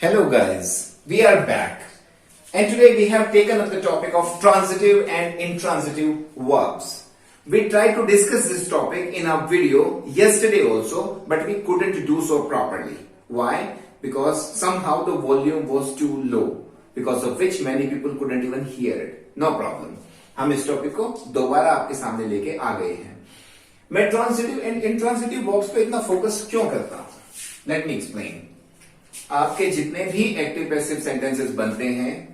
Hello guys, we are back and today we have taken up the topic of transitive and intransitive verbs. We tried to discuss this topic in our video yesterday also, but we couldn't do so properly. Why? Because somehow the volume was too low, because of which many people couldn't even hear it. No problem. हम इस topic को दोबारा आपके सामने लेके आ गए हैं. मैं ट्रांजिटिव एंड इंट्रांजिटिव वर्ब्स पे इतना फोकस क्यों करता हूं? Let me explain. आपके जितने भी एक्टिव पैसिव सेंटेंसेस बनते हैं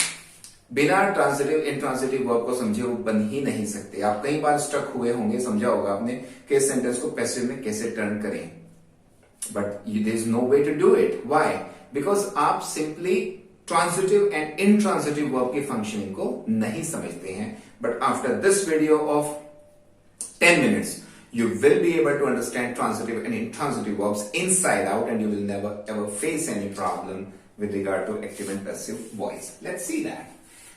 बिना ट्रांजिटिव इंट्रांजिटिव वर्ब को समझे वो बन ही नहीं सकते. आप कई बार स्टक हुए होंगे, समझा होगा आपने कि इस सेंटेंस को पैसिव में कैसे टर्न करें, but there is no way to do it. Why? Because आप simply transitive and intransitive verb की फंक्शनिंग को नहीं समझते हैं. But after this video of 10 minutes you will be able to understand transitive and intransitive verbs inside out, and you will never ever face any problem with regard to active and passive voice. Let's see that.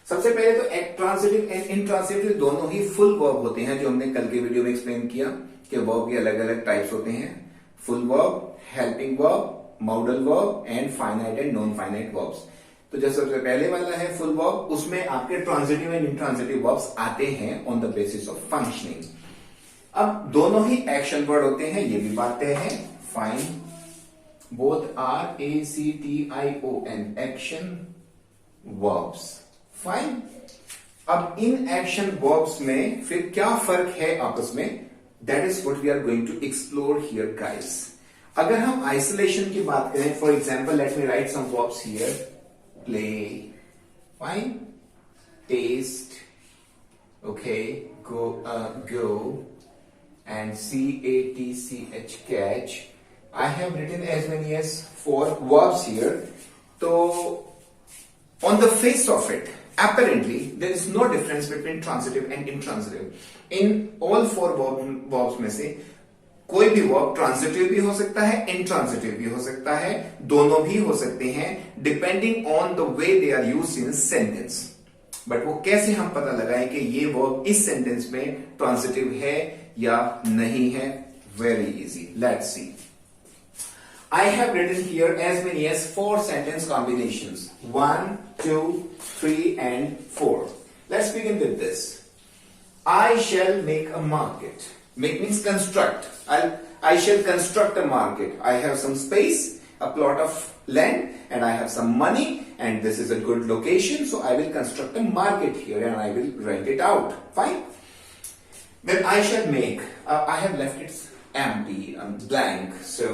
सबसे पहले तो transitive and intransitive दोनों ही full verb होते हैं, जो हमने कल के वीडियो में एक्सप्लेन किया कि वर्ब के अलग अलग टाइप्स होते हैं. Full verb, helping verb, modal verb and finite and non finite verbs. तो जो सबसे पहले वाला है फुल वर्ब, उसमें आपके ट्रांजिटिव एंड इंट्रांजिटिव वर्ब्स आते हैं on the basis of functioning. अब दोनों ही एक्शन वर्ड होते हैं, ये भी बात तय है. Fine, both RACTION, action verbs. Fine. अब इन एक्शन वर्ब्स में फिर क्या फर्क है आपस में, that is what we are going to explore here guys. अगर हम आइसोलेशन की बात करें, for example let me write some verbs here. Play, fine, test, okay, go and CATCH, catch. I have written as many as 4 verbs here. So on the face of it, apparently there is no difference between transitive and intransitive. In all 4 verbs में से कोई भी verb transitive भी हो सकता है, intransitive भी हो सकता है, दोनों भी हो सकते हैं depending on the way they are used in sentence. But वो कैसे हम पता लगाएं कि ये वर्ब इस सेंटेंस में ट्रांजिटिव है या नहीं है? Very easy. Let's see. I have written here as many as 4 sentence combinations. 1, 2, 3 and 4. Let's begin with this. I shall make a market. Make means construct. I shall construct a market. I have some space, a plot of land, and I have some money, and this is a good location, so I will construct a market here and I will rent it out. Fine. Then I shall make. I have left it empty, blank. So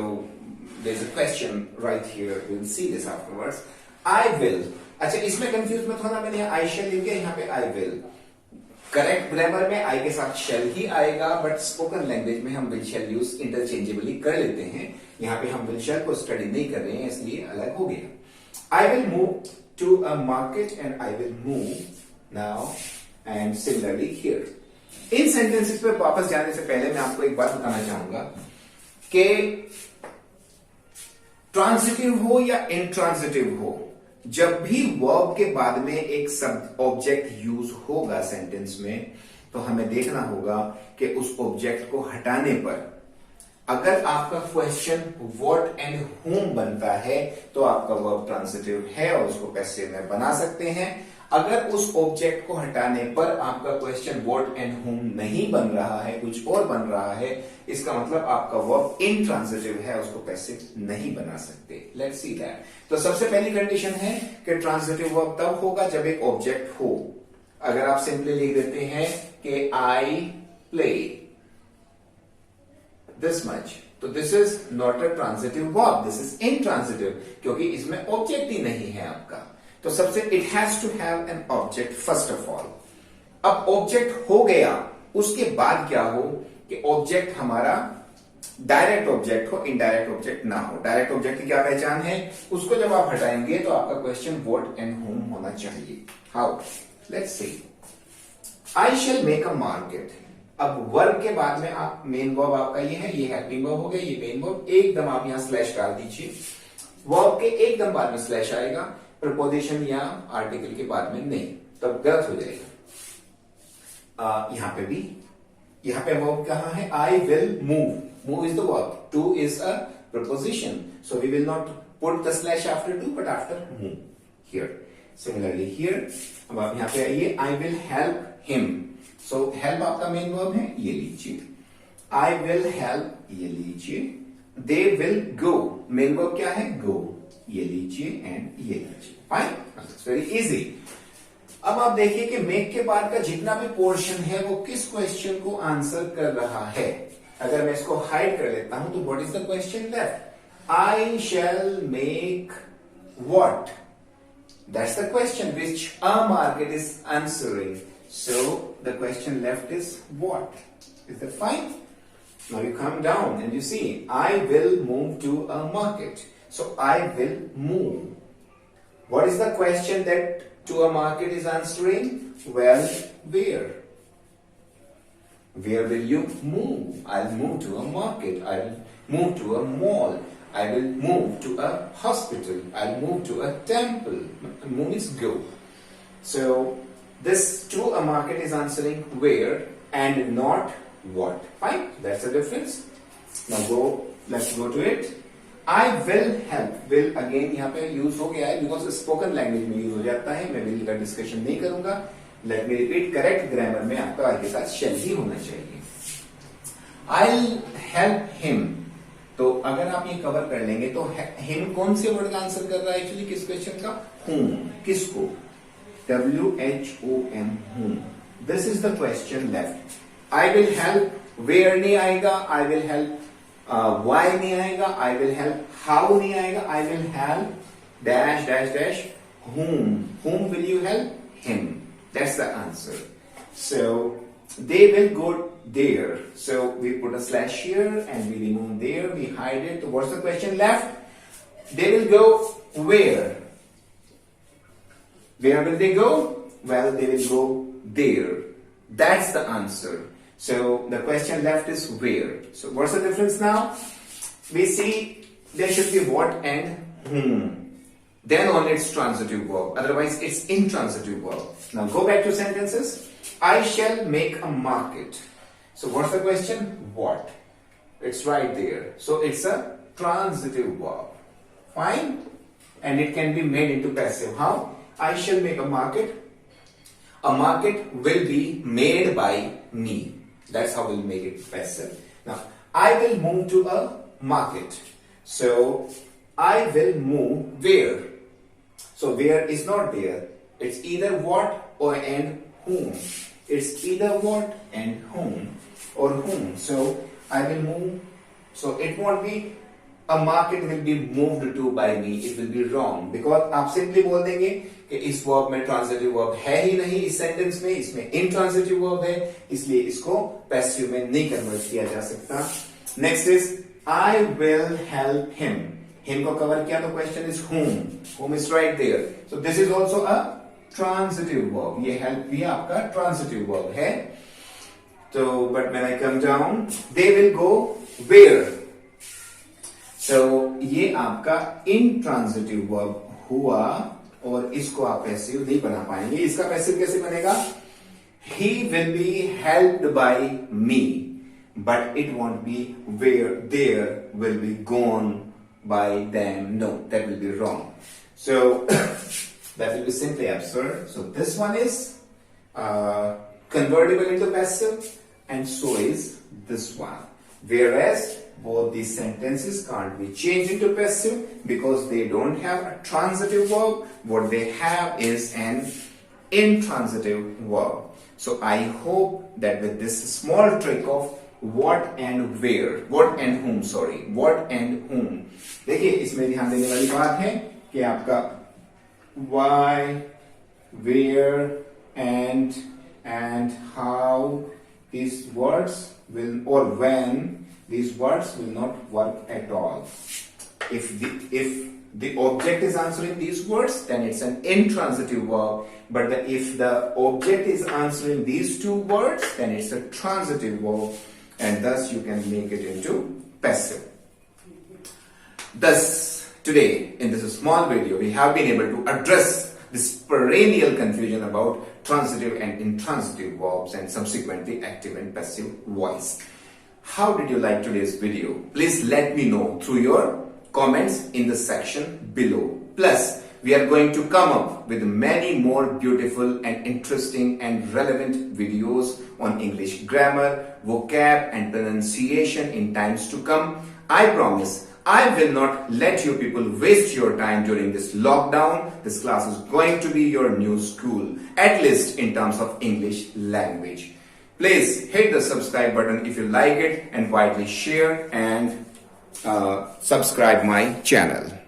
there's a question right here. We'll see this afterwards. I will. अच्छा, इसमें confuse मत होना. मैंने I shall लिख दिया, यहाँ पे I will. Correct grammar में आई के साथ शेल ही आएगा, बट स्पोकन लैंग्वेज में हम विल शेल यूज इंटरचेंजेबली कर लेते हैं. यहाँ पे हम विल शेल को स्टडी नहीं कर रहे हैं, इसलिए अलग हो गया. I will move to a market and I will move now, and similarly here. इन सेंटेंसेस पे वापस जाने से पहले मैं आपको एक बात बताना चाहूंगा कि ट्रांजिटिव हो या इंट्रांजिटिव हो, जब भी वर्ब के बाद में एक शब्द ऑब्जेक्ट यूज होगा सेंटेंस में, तो हमें देखना होगा कि उस ऑब्जेक्ट को हटाने पर अगर आपका क्वेश्चन व्हाट एंड whom बनता है तो आपका वर्ब ट्रांजिटिव है और उसको पैसिव में बना सकते हैं. अगर उस ऑब्जेक्ट को हटाने पर आपका क्वेश्चन व्हाट एंड whom नहीं बन रहा है, कुछ और बन रहा है, इसका मतलब आपका वर्ब इंट्रांजिटिव है, उसको पैसिव नहीं बना सकते. Let's see that. तो सबसे पहली कंडीशन है कि ट्रांजिटिव वर्ब तब होगा जब एक ऑब्जेक्ट हो. अगर आप सिंपली लिख देते हैं कि आई प्ले दिस मच, तो this is not a transitive verb, this is intransitive, क्योंकि इसमें ऑब्जेक्ट ही नहीं है आपका. तो सबसे it has to have an object first of all. अब ऑब्जेक्ट हो गया, उसके बाद क्या हो कि ऑब्जेक्ट हमारा डायरेक्ट ऑब्जेक्ट हो, इनडायरेक्ट ऑब्जेक्ट ना हो. डायरेक्ट ऑब्जेक्ट की क्या पहचान है? उसको जब आप हटाएंगे तो आपका क्वेश्चन व्हाट एंड whom होना चाहिए. How? Let's see. I shell make a market. अब वर्ब के बाद में आप मेन वर्ब आपका ये है, ये हेल्पिंग वर्ब हो गया, ये मेन वर्ब. एकदम आप यहां स्लैश डाल दीजिए. वर्ब के एकदम बाद में स्लैश आएगा, प्रपोजिशन या आर्टिकल के बाद में नहीं, तब गलत हो जाएगा. यहां पे भी, यहां पे वर्ब कहां है? I will move. Move is the verb, to is a preposition, so we will not put the slash after do, but after move here. Similarly here, अब आप यहाँ पे आइए, I will help him. So help आपका main verb है, ये लीजिए. I will help, ये लीजिए. They will go. Main verb क्या है? Go. ये लीजिए एंड ये लीजिए. Fine, it's very easy. अब आप देखिए कि मेक के बाद का जितना भी पोर्शन है वो किस क्वेश्चन को आंसर कर रहा है. अगर मैं इसको हाइड कर लेता हूं तो what is the question left? I shall make what? That's the question which a market is answering. So the question left is what? Is that fine? Now you come down and you see I will move to a market. So I will move. What is the question that to a market is answering? Well, where? Where will you move? I'll move to a market. I'll move to a mall. I will move to a hospital. I'll move to a temple. Move is go. So this to a market is answering where and not what. Fine. That's the difference. Now let's go to it. I will help. Will again यहाँ पे use हो गया है because spoken language में use हो जाता है. मैं will का discussion नहीं करूँगा. Let me repeat. Correct grammar में आपका आगे साथ shall ही होना चाहिए. I'll help him. तो अगर आप ये कवर कर लेंगे तो him कौन से वर्ड का आंसर कर रहा है एक्चुअली किस क्वेश्चन का? whom. किसको? whom. whom. This is the question left. I will help. Where नहीं आएगा. I will help. Why नहीं आएगा. I will help. How नहीं आएगा. I will help dash dash dash whom. Whom will you help? Him. That's the answer. So they will go there. So we put a slash here and we remove there. We hide it. So what's the question left? They will go where? Where will they go? Well, they will go there. That's the answer. So the question left is where. So what's the difference now? We see there should be what and whom. Then only it's transitive verb. Otherwise it's intransitive verb. Now go back to sentences. I shall make a market. So what's the question? What? It's right there. So it's a transitive verb. Fine? And it can be made into passive. How? I shall make a market. A market will be made by me. That's how we'll make it passive. Now, I will move to a market. So I will move where? So where is not there. It's either what or and whom. It's either what and whom or whom. So I will move. So it won't be a market will be moved to by me. It will be wrong because आप simply बोल देंगे कि इस verb में transitive verb है ही नहीं इस sentence में. इसमें intransitive verb है इसलिए इसको passive में नहीं convert किया जा सकता. Next is I will help him. Him को cover किया तो question is whom. Whom is right there. So this is also a transitive verb. ये help भी आपका transitive verb है. So but when I come down, they will go where? So ये आपका intransitive verb हुआ और इसको आप passive नहीं बना पाएंगे. इसका passive कैसे बनेगा? He will be helped by me, but it won't be where. There will be gone by them. No, that will be wrong. So that will be simply absurd. So this one is convertible into passive and so is this one. Whereas both these sentences can't be changed into passive because they don't have a transitive verb. What they have is an intransitive verb. So I hope that with this small trick of what and where, what and whom, sorry, what and whom. देखिए इसमें ध्यान देने वाली बात है कि आपका why, where, and how these words will or when these words will not work at all. If the object is answering these words, then it's an intransitive verb. But if the object is answering these two words, then it's a transitive verb, and thus you can make it into passive. Thus, today in this small video, we have been able to address this perennial confusion about transitive and intransitive verbs and subsequently active and passive voice. How did you like today's video? Please let me know through your comments in the section below. Plus, we are going to come up with many more beautiful and interesting and relevant videos on English grammar, vocab and pronunciation in times to come. I promise I will not let you people waste your time during this lockdown. This class is going to be your new school, at least in terms of English language. Please hit the subscribe button if you like it and widely share and subscribe my channel.